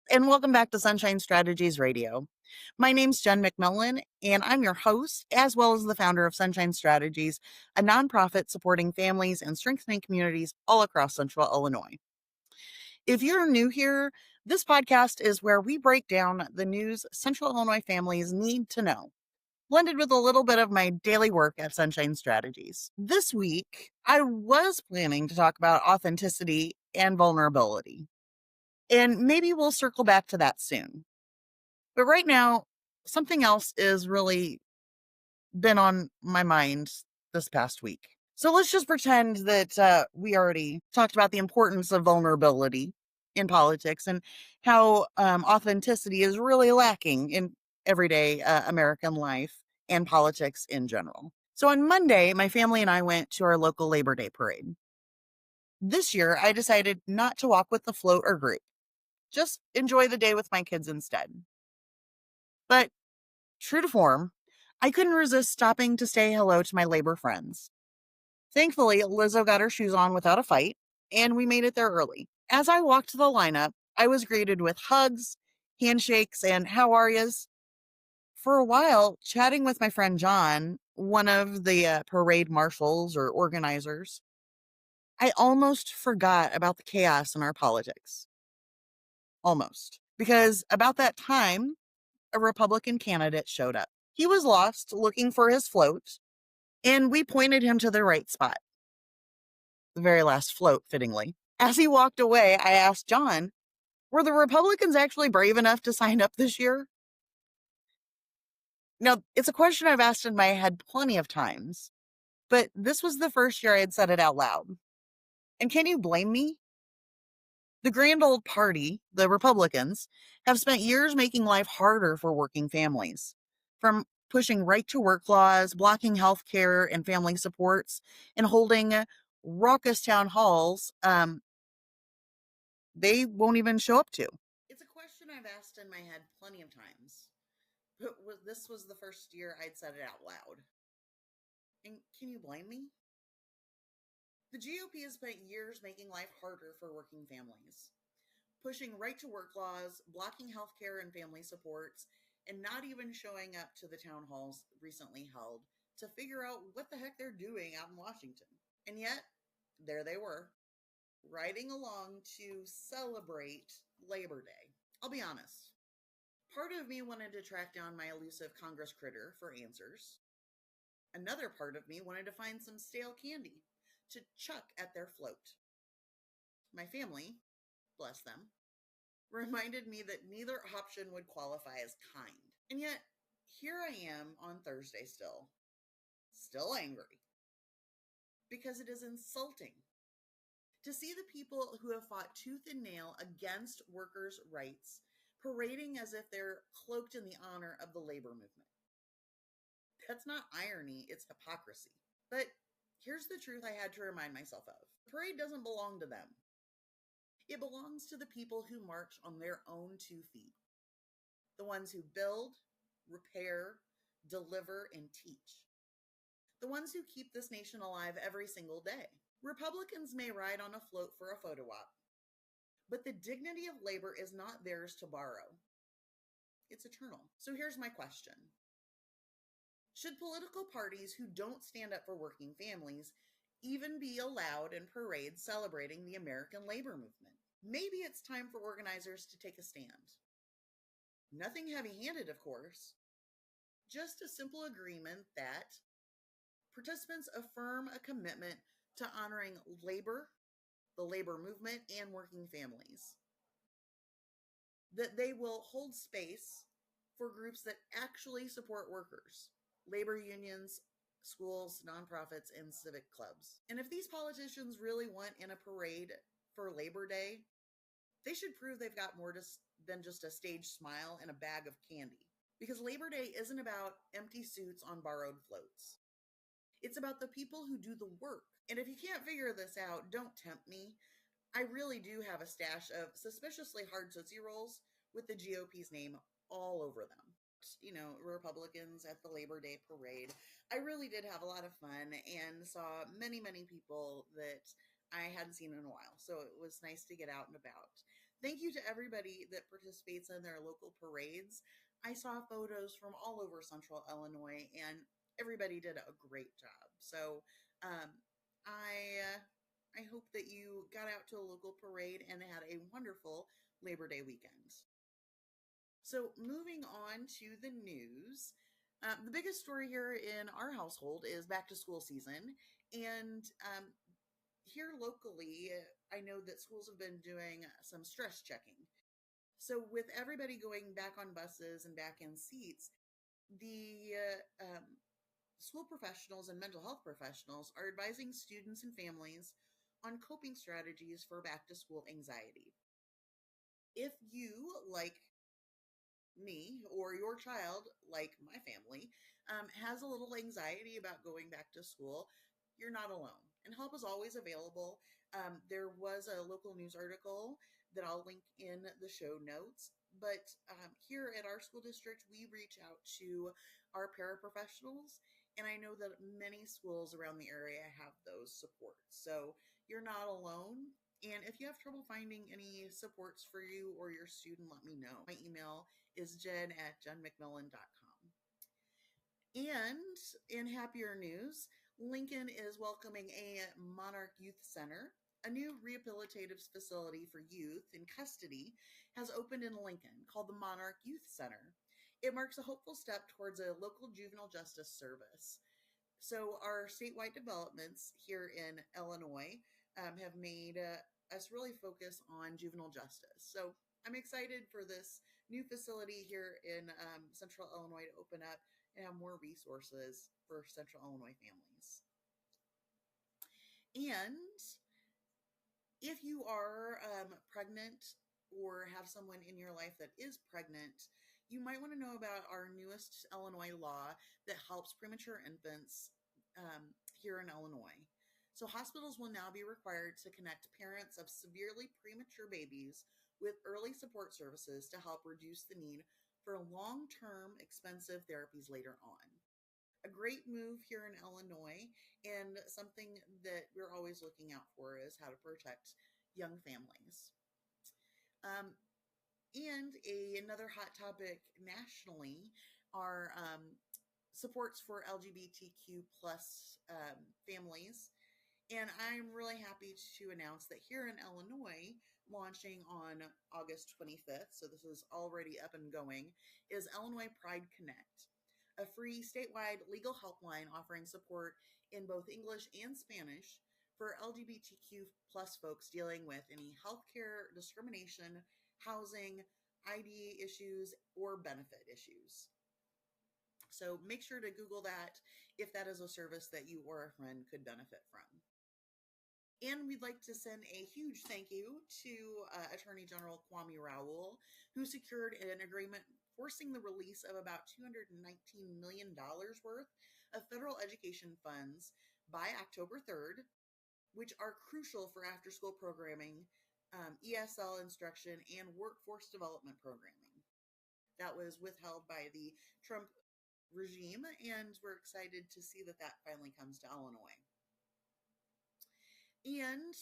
and welcome back to Sunshine Strategies Radio. My name's Jen McMillin, and I'm your host, as well as the founder of Sunshine Strategies, a nonprofit supporting families and strengthening communities all across Central Illinois. If you're new here, this podcast is where we break down the news Central Illinois families need to know, blended with a little bit of my daily work at Sunshine Strategies. This week, I was planning to talk about authenticity and vulnerability. And maybe we'll circle back to that soon. But right now, something else is really been on my mind this past week. So let's just pretend that we already talked about the importance of vulnerability in politics and how authenticity is really lacking in everyday American life and politics in general. So on Monday, my family and I went to our local Labor Day parade. This year, I decided not to walk with the float or group, just enjoy the day with my kids instead. But true to form, I couldn't resist stopping to say hello to my labor friends. Thankfully, Lizzo got her shoes on without a fight, and we made it there early. As I walked to the lineup, I was greeted with hugs, handshakes, and how are yas. For a while, chatting with my friend John, one of the parade marshals or organizers, I almost forgot about the chaos in our politics. Almost. Because about that time, a Republican candidate showed up. He was lost looking for his float, and we pointed him to the right spot. The very last float, fittingly. As he walked away, I asked John, were the Republicans actually brave enough to sign up this year? Now, it's a question I've asked in my head plenty of times, but this was the first year I had said it out loud. And can you blame me? The grand old party, the Republicans, have spent years making life harder for working families. From pushing right to work laws, blocking health care and family supports, and holding raucous town halls they won't even show up to. It's a question I've asked in my head plenty of times, but this was the first year I'd said it out loud. And can you blame me? The GOP has spent years making life harder for working families, pushing right to work laws, blocking healthcare and family supports, and not even showing up to the town halls recently held to figure out what the heck they're doing out in Washington. And yet, there they were, riding along to celebrate Labor Day. I'll be honest. Part of me wanted to track down my elusive Congress critter for answers. Another part of me wanted to find some stale candy to chuck at their float. My family, bless them, reminded me that neither option would qualify as kind. And yet, here I am on Thursday still angry, because it is insulting to see the people who have fought tooth and nail against workers' rights parading as if they're cloaked in the honor of the labor movement. That's not irony, it's hypocrisy. But here's the truth I had to remind myself of. The parade doesn't belong to them. It belongs to the people who march on their own 2 feet. The ones who build, repair, deliver, and teach. The ones who keep this nation alive every single day. Republicans may ride on a float for a photo op, but the dignity of labor is not theirs to borrow. It's eternal. So here's my question. Should political parties who don't stand up for working families even be allowed in parades celebrating the American labor movement? Maybe it's time for organizers to take a stand. Nothing heavy-handed, of course. Just a simple agreement that participants affirm a commitment to honoring labor, the labor movement, and working families. That they will hold space for groups that actually support workers, labor unions, schools, nonprofits, and civic clubs. And if these politicians really want in a parade for Labor Day, they should prove they've got more than just a stage smile and a bag of candy. Because Labor Day isn't about empty suits on borrowed floats. It's about the people who do the work. And if you can't figure this out, don't tempt me. I really do have a stash of suspiciously hard Tootsie Rolls with the GOP's name all over them. You know, Republicans at the Labor Day parade. I really did have a lot of fun and saw many, many people that I hadn't seen in a while. So it was nice to get out and about. Thank you to everybody that participates in their local parades. I saw photos from all over central Illinois, and everybody did a great job. So um, I hope that you got out to a local parade and had a wonderful Labor Day weekend. So, moving on to the news, the biggest story here in our household is back to school season. And here locally, I know that schools have been doing some stress checking. So, with everybody going back on buses and back in seats, the school professionals and mental health professionals are advising students and families on coping strategies for back to school anxiety. If you, like me or your child, like my family, has a little anxiety about going back to school, you're not alone. And help is always available. There was a local news article that I'll link in the show notes. But here at our school district, we reach out to our paraprofessionals. And I know that many schools around the area have those supports. So you're not alone. And if you have trouble finding any supports for you or your student, let me know. My email is jen@jenmcmillin.com. And in happier news, Lincoln is welcoming a Monarch Youth Center. A new rehabilitative facility for youth in custody has opened in Lincoln called the Monarch Youth Center. It marks a hopeful step towards a local juvenile justice service. So, our statewide developments here in Illinois have made us really focus on juvenile justice. So, I'm excited for this new facility here in central Illinois to open up and have more resources for central Illinois families. And if you are pregnant or have someone in your life that is pregnant, you might want to know about our newest Illinois law that helps premature infants here in Illinois. So, hospitals will now be required to connect parents of severely premature babies with early support services to help reduce the need for long term expensive therapies later on. A great move here in Illinois, and something that we're always looking out for is how to protect young families. Um, and another hot topic nationally are supports for LGBTQ plus families. And I'm really happy to announce that here in Illinois, launching on August 25th, so this is already up and going, is Illinois Pride Connect, a free statewide legal helpline offering support in both English and Spanish for LGBTQ plus folks dealing with any healthcare discrimination, housing, ID issues, or benefit issues. So make sure to Google that if that is a service that you or a friend could benefit from. And we'd like to send a huge thank you to Attorney General Kwame Raoul, who secured an agreement forcing the release of about $219 million worth of federal education funds by October 3rd, which are crucial for after school programming, ESL instruction, and workforce development programming. That was withheld by the Trump regime, and we're excited to see that that finally comes to Illinois. And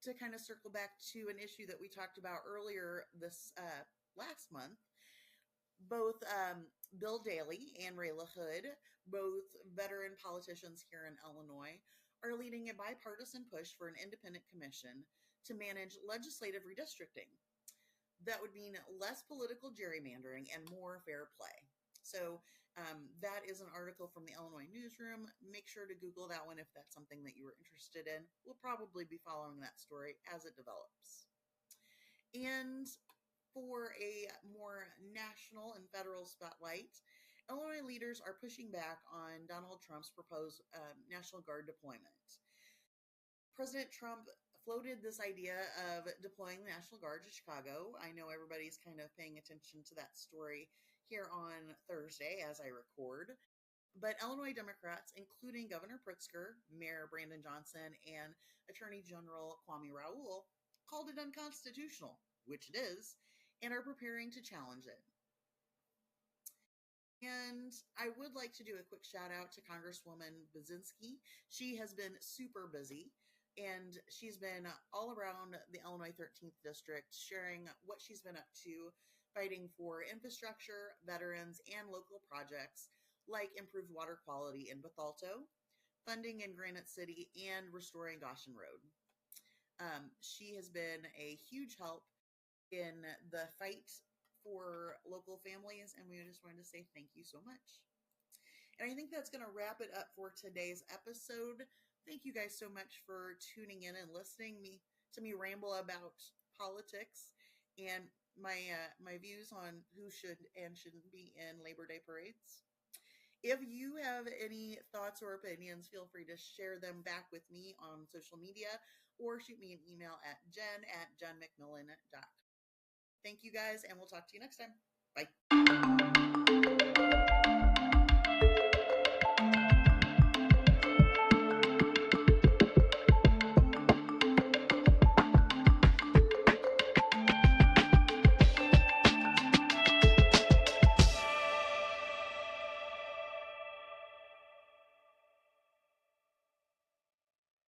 to kind of circle back to an issue that we talked about earlier this last month, both Bill Daley and Rayla Hood, both veteran politicians here in Illinois, are leading a bipartisan push for an independent commission to manage legislative redistricting. That would mean less political gerrymandering and more fair play. So that is an article from the Illinois Newsroom. Make sure to Google that one if that's something that you were interested in. We'll probably be following that story as it develops. And for a more national and federal spotlight, Illinois leaders are pushing back on Donald Trump's proposed National Guard deployment. President Trump floated this idea of deploying the National Guard to Chicago. I know everybody's kind of paying attention to that story here on Thursday as I record. But Illinois Democrats, including Governor Pritzker, Mayor Brandon Johnson, and Attorney General Kwame Raoul, called it unconstitutional, which it is, and are preparing to challenge it. And I would like to do a quick shout out to Congresswoman Bazinski. She has been super busy. And she's been all around the Illinois 13th District sharing what she's been up to, fighting for infrastructure, veterans, and local projects like improved water quality in Bethalto, funding in Granite City, and restoring Goshen Road. She has been a huge help in the fight for local families, and we just wanted to say thank you so much. And I think that's going to wrap it up for today's episode. Thank you guys so much for tuning in and listening to me ramble about politics and my views on who should and shouldn't be in Labor Day parades. If you have any thoughts or opinions, feel free to share them back with me on social media or shoot me an email at jen@jenmcmillin.com. Thank you guys, and we'll talk to you next time. Bye.